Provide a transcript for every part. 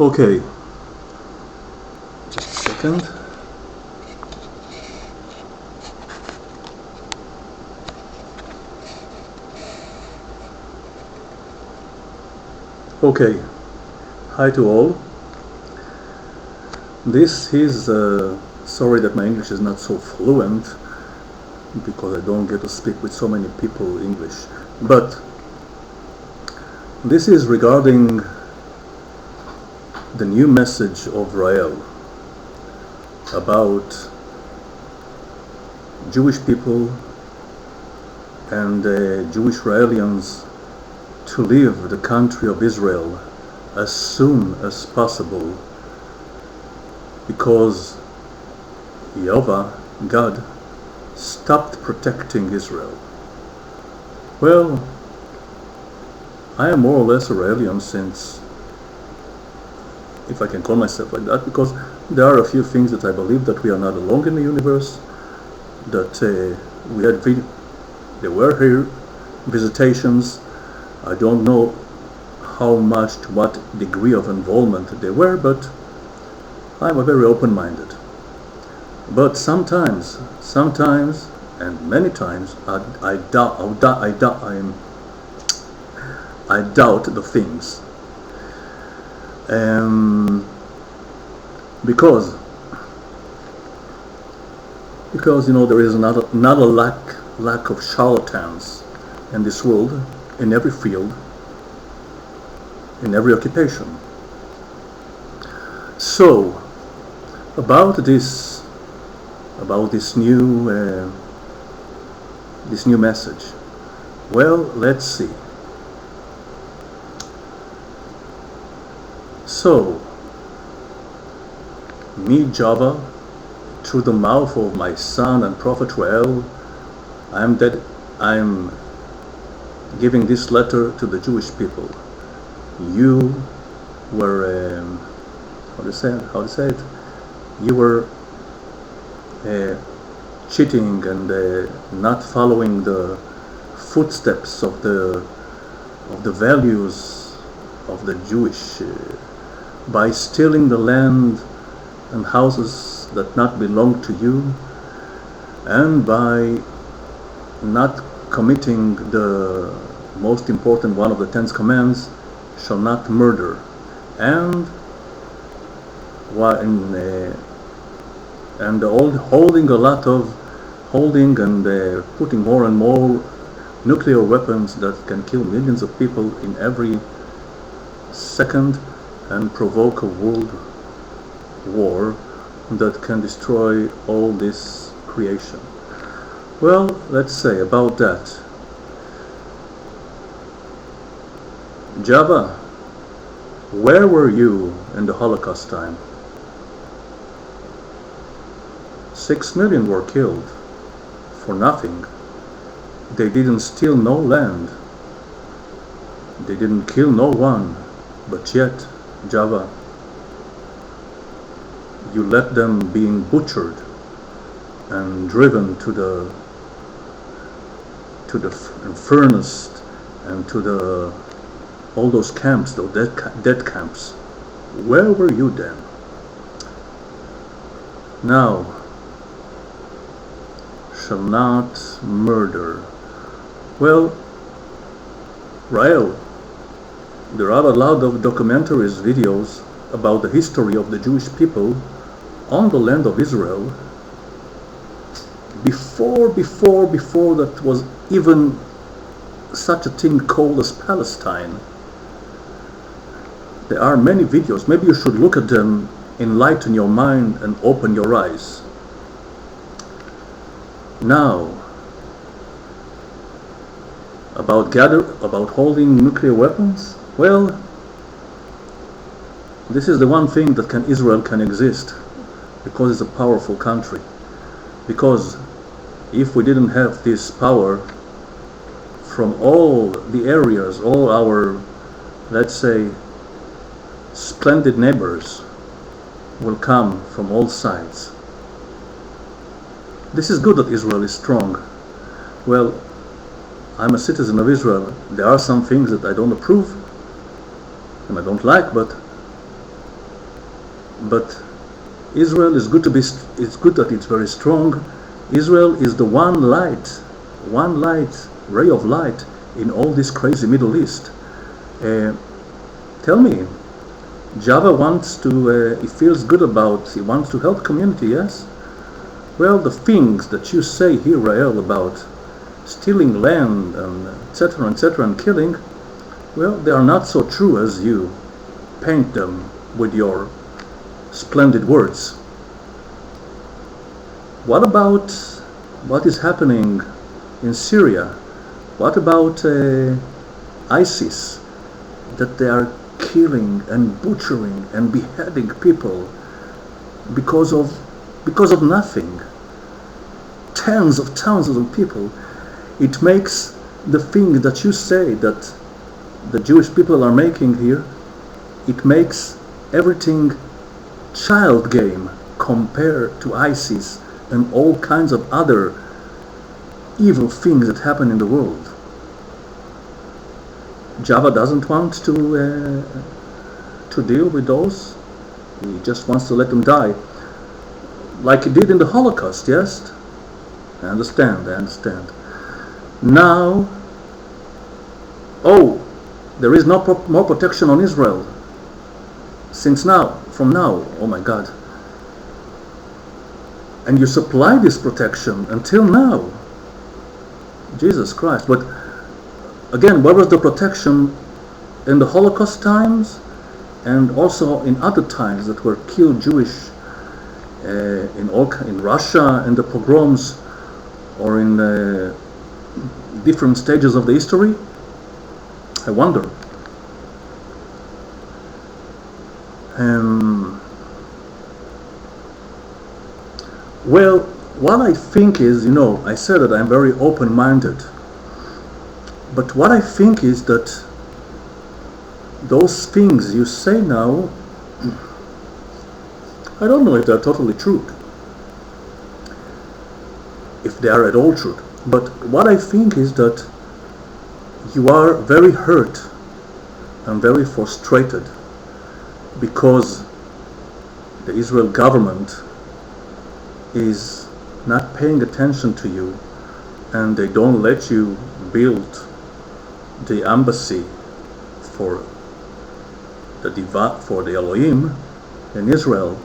Okay, just a second. Okay, hi to all. This is, sorry that my English is not so fluent, because I don't get to speak with so many people English, but this is regarding the new message of Rael about Jewish people and Jewish raelians to leave the country of Israel as soon as possible, because Jehovah, God, stopped protecting Israel. Well, I am more or less a raelian, since, if I can call myself like that, because there are a few things that I believe that we are not alone in the universe, that there were here visitations. I don't know how much, to what degree of involvement they were, but I'm a very open-minded. But sometimes, and many times, I doubt the things, because there is not a lack of charlatans in this world, in every field, in every occupation. So, about this new message. Well, let's see. So, me, Java, through the mouth of my son and Prophet Rael, I'm giving this letter to the Jewish people. You were, how to say it? You were cheating and not following the footsteps of the values of the Jewish, by stealing the land and houses that not belong to you, and by not committing the most important one of the 10 commands, shall not murder, and holding and putting more and more nuclear weapons that can kill millions of people in every second, and provoke a world war that can destroy all this creation. Well, let's say about that. Java, where were you in the Holocaust time? 6 million were killed for nothing. They didn't steal no land. They didn't kill no one. But yet, Java, you let them being butchered and driven to the furnace and to all those camps, those dead camps. Where were you then? Now, shall not murder. Well, Rael, there are a lot of documentaries, videos about the history of the Jewish people on the land of Israel before that was even such a thing called as Palestine. There are many videos. Maybe you should look at them, enlighten your mind, and open your eyes. Now, about holding nuclear weapons. Well, this is the one thing that Israel can exist, because it's a powerful country. Because if we didn't have this power from all the areas, all our, let's say, splendid neighbors will come from all sides. This is good that Israel is strong. Well, I'm a citizen of Israel. There are some things that I don't approve and I don't like, but but Israel is good to be. It's good that it's very strong. Israel is the one light, ray of light in all this crazy Middle East. Tell me, Java wants to. He feels good about. He wants to help community. Yes. Well, the things that you say here, Rael, about stealing land and etc. and killing, well, they are not so true as you paint them with your splendid words. What about what is happening in Syria? What about ISIS, that they are killing and butchering and beheading people because of nothing? Tens of thousands of people. It makes the thing that you say that the Jewish people are making here, it makes everything child game compared to ISIS and all kinds of other evil things that happen in the world. Java doesn't want to deal with those. He just wants to let them die, like he did in the Holocaust. Yes, I understand. Now, there is no more protection on Israel from now. Oh my God. And you supply this protection until now. Jesus Christ. But again, where was the protection in the Holocaust times and also in other times that were killed Jewish in Russia and the pogroms, or in different stages of the history? I wonder. Well, what I think is, I said that I'm very open-minded. But what I think is that those things you say now, I don't know if they're totally true, if they are at all true. But what I think is that you are very hurt and very frustrated because the Israel government is not paying attention to you, and they don't let you build the embassy for the Elohim in Israel,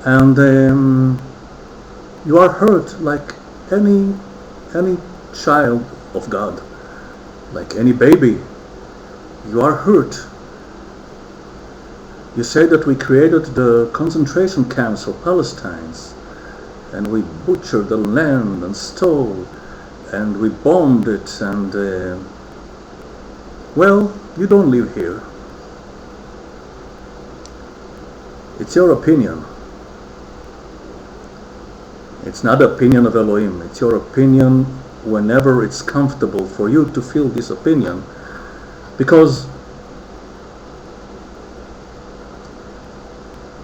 and you are hurt like any child of God, like any baby. You are hurt. You say that we created the concentration camps for Palestinians, and we butchered the land and stole, and we bombed it, and well, you don't live here. It's your opinion. It's not the opinion of Elohim. It's your opinion whenever it's comfortable for you to feel this opinion, because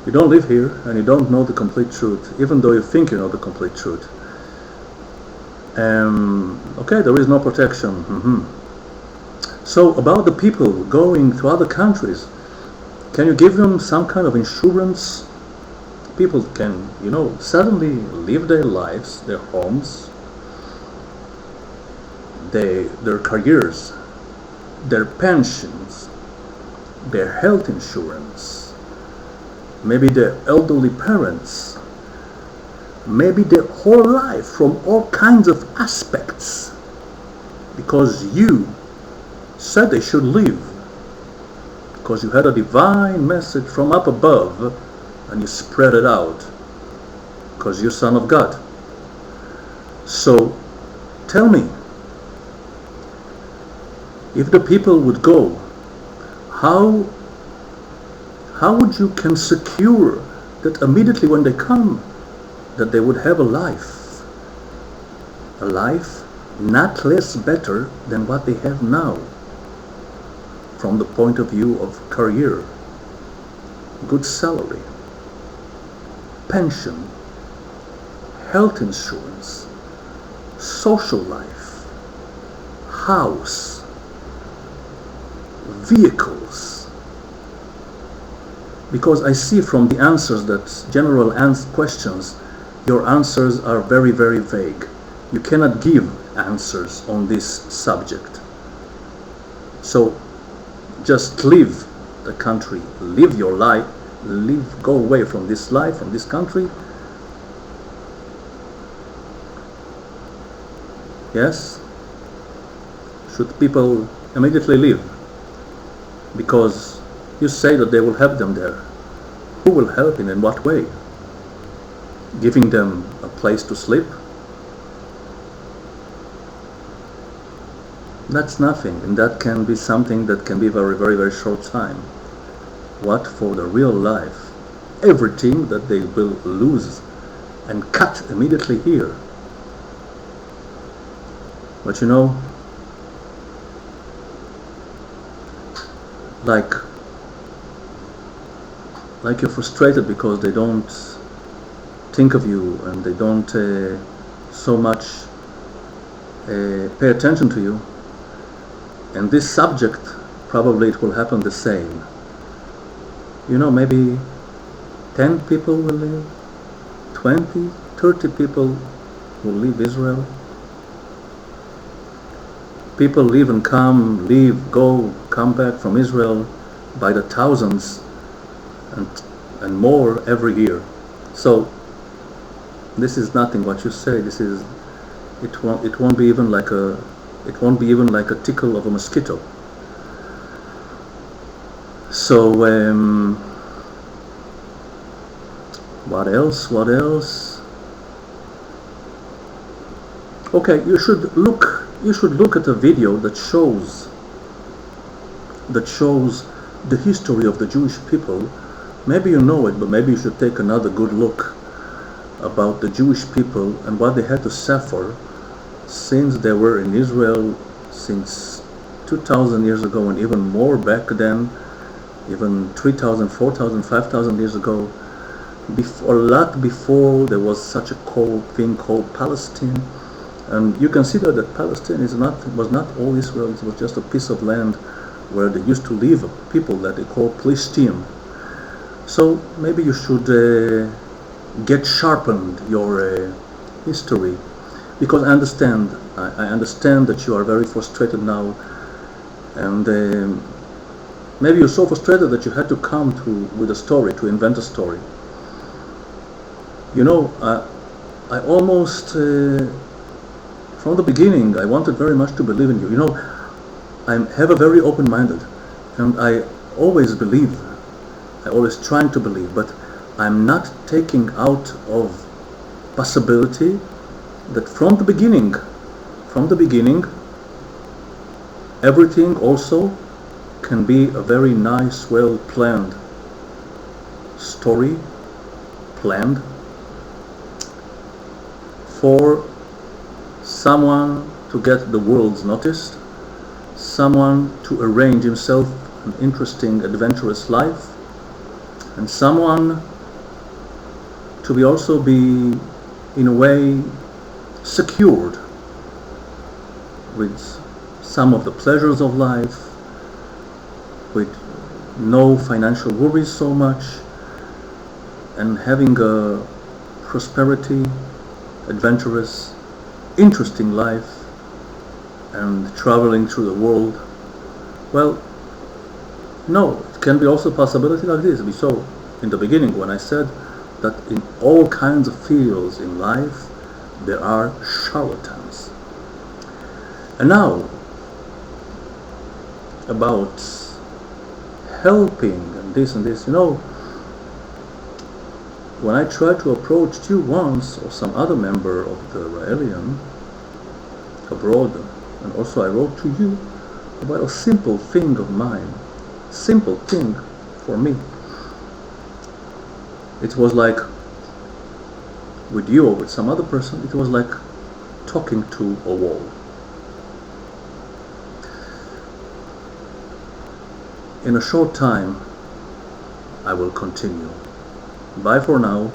you don't live here and you don't know the complete truth, even though you think you know the complete truth. Okay, there is no protection. So about the people going to other countries, can you give them some kind of insurance? People can, suddenly live their lives, their homes, their careers, their pensions, their health insurance, maybe their elderly parents, maybe their whole life from all kinds of aspects, because you said they should live, because you had a divine message from up above and you spread it out, because you're Son of God. So tell me, if the people would go, how would you can secure that immediately when they come, that they would have a life not less better than what they have now, from the point of view of career, good salary, pension, health insurance, social life, house, vehicles, Because I see from the answers, that general questions, your answers are very, very vague. You cannot give answers on this subject. So just leave the country, live your life, go away from this life, from this country. Yes? Should people immediately leave? Because you say that they will help them there. Who will help in what way? Giving them a place to sleep? That's nothing, and that can be something that can be very, very, very short time. What for the real life? Everything that they will lose and cut immediately here. But you know, like you're frustrated because they don't think of you, and they don't so much pay attention to you. And this subject, probably it will happen the same. You know, maybe 10 people will leave, 20, 30 people will leave Israel. People leave and come, leave, go, come back from Israel by the thousands and more every year. So this is nothing what you say. This is, it won't be even like a tickle of a mosquito. So what else? Okay, you should look at a video that shows the history of the Jewish people. Maybe you know it, but maybe you should take another good look about the Jewish people and what they had to suffer since they were in Israel, since 2,000 years ago, and even more back then, even 3,000, 4,000, 5,000 years ago, a lot before there was such a thing called Palestine. And you consider that Palestine was not all Israel. It was just a piece of land where they used to live people that they call Plishtim. So maybe you should get sharpened your history, because I understand that you are very frustrated now, and maybe you're so frustrated that you had to come with a story, to invent a story. You know, I almost from the beginning I wanted very much to believe in you. You know, I have a very open-minded, and I always trying to believe, but I'm not taking out of possibility that from the beginning, everything also can be a very nice, well-planned story, planned for someone to get the world's noticed, someone to arrange himself an interesting, adventurous life, and someone to also be in a way secured with some of the pleasures of life, with no financial worries so much, and having a prosperity, adventurous, interesting life, and traveling through the world. Well, no, it can be also a possibility like this. We saw in the beginning when I said that in all kinds of fields in life there are charlatans. And now about helping and this, you know, when I tried to approach you once, or some other member of the Raelian abroad, and also I wrote to you about a simple thing of mine, simple thing for me. It was like, with you or with some other person, it was like talking to a wall. In a short time, I will continue. Bye for now.